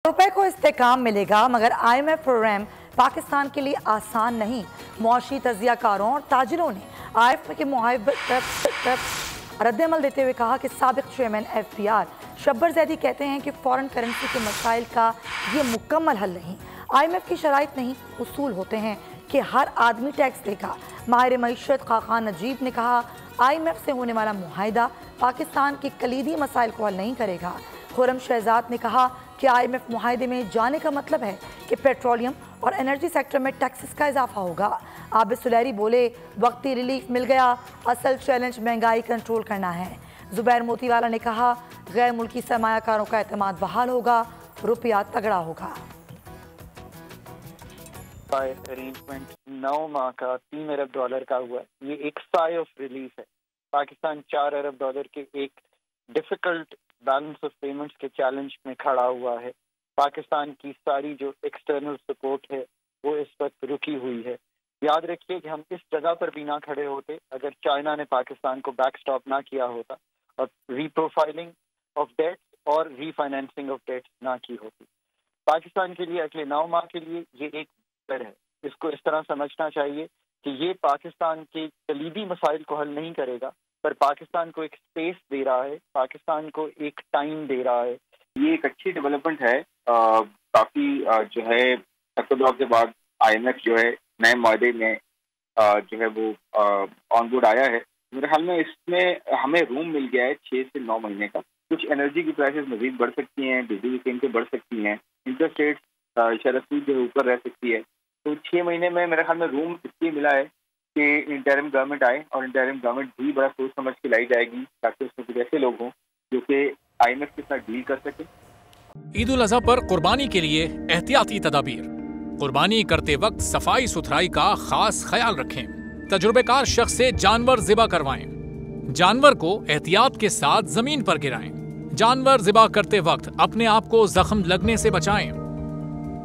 रुपए को इस्तेकाम मिलेगा, मगर IMF प्रोग्राम पाकिस्तान के लिए आसान नहीं। मुआशी तजियाकारों और ताजिरों ने IMF के मुआहदे पर रद्द-ए-अमल देते हुए कहा कि साबिक चेयरमैन FPR शब्बर ज़ैदी कहते हैं कि फॉरेन करेंसी के मसाइल का ये मुकम्मल हल नहीं। IMF की शराइत नहीं, उसूल होते हैं कि हर आदमी टैक्स देगा। माहिर मईशत खाकान नजीब ने कहा IMF से होने वाला मुआहदा पाकिस्तान के कलीदी मसाइल को हल नहीं करेगा। खुर्रम शहजाद ने कहा कि IMF मुआहदे में जाने का मतलब है कि पेट्रोलियम और एनर्जी सेक्टर में टैक्सेस का इजाफा होगा। आबिद सुलैरी बोले वक्ती रिलीफ मिल गया, असल चैलेंज महंगाई कंट्रोल करना है। जुबैर मोतीवाला ने कहा गैर मुल्की सरमायाकारों का एतमाद बहाल होगा, रुपया तगड़ा होगा। अरेंजमेंट 9 माह का $3 अरब का हुआ। ये एक साइ ऑफ रिलीफ है। पाकिस्तान $4 अरब के एक डिफिकल्ट बैलेंस ऑफ पेमेंट्स के चैलेंज में खड़ा हुआ है। पाकिस्तान की सारी जो एक्सटर्नल सपोर्ट है वो इस वक्त रुकी हुई है। याद रखिए कि हम इस जगह पर भी ना खड़े होते अगर चाइना ने पाकिस्तान को बैक स्टॉप ना किया होता और रीप्रोफाइलिंग ऑफ डेट और रीफाइनेंसिंग ऑफ डेट ना की होती। पाकिस्तान के लिए अगले 9 माह के लिए ये एक है। इसको इस तरह समझना चाहिए कि ये पाकिस्तान के कलीदी मसाइल को हल नहीं करेगा, पर पाकिस्तान को एक स्पेस दे रहा है, पाकिस्तान को एक टाइम दे रहा है। ये एक अच्छी डेवलपमेंट है। काफी जो है अक्टूबर के बाद IMF जो है नए मुआहदे में जो है वो ऑन बोर्ड आया है। मेरे ख्याल में इसमें हमें रूम मिल गया है 6 से 9 महीने का। कुछ एनर्जी की प्राइसेस मजीद बढ़ सकती हैं, बिजली की कीमतें बढ़ सकती हैं, इंटरेस्ट रेट शरह सूद जो है ऊपर रह सकती है। तो 6 महीने में मेरे ख्याल में रूम इसलिए मिला है कि इंटरिम गवर्नमेंट आए और इंटरिम गवर्नमेंट भी बड़ा सोच समझ के लाई जाएगी ताकि उसमें कुछ ऐसे लोग हों जो कि IMF के साथ डील कर सकें। ईद उल अज़हा पर कुर्बानी के लिए एहतियाती तदाबीर। कुर्बानी करते वक्त सफाई सुथराई का खास ख्याल रखें। तजुर्बेकार शख्स से जानवर ज़िबा करवाएं। जानवर को एहतियात के साथ जमीन पर गिराएं। जानवर ज़िबा करते वक्त अपने आप को जख्म लगने से बचाएं।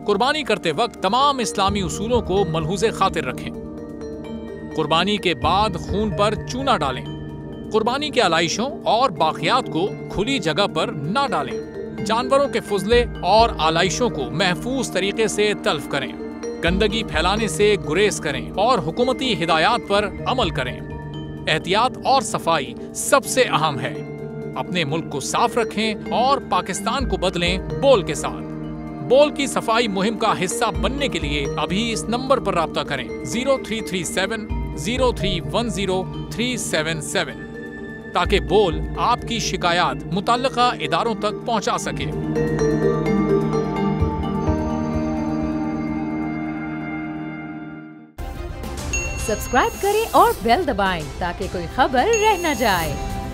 कुर्बानी करते वक्त तमाम इस्लामी उसूलों को मलहूज़े खातिर रखें। कुर्बानी के बाद खून पर चूना डालें। कुर्बानी के आलाइशों और बाकियात को खुली जगह पर ना डालें। जानवरों के फुजले और आलाइशों को महफूज तरीके से तल्फ करें। गंदगी फैलाने से गुरेज करें और हुकूमती हिदायत पर अमल करें। एहतियात और सफाई सबसे अहम है। अपने मुल्क को साफ रखें और पाकिस्तान को बदलें बोल के साथ। बोल की सफाई मुहिम का हिस्सा बनने के लिए अभी इस नंबर पर राब्ता करें 0337 0310 377 ताकि बोल आपकी शिकायत मुतल्लिका इदारों तक पहुंचा सके। सब्सक्राइब करें और बेल दबाएं ताकि कोई खबर रह न जाए।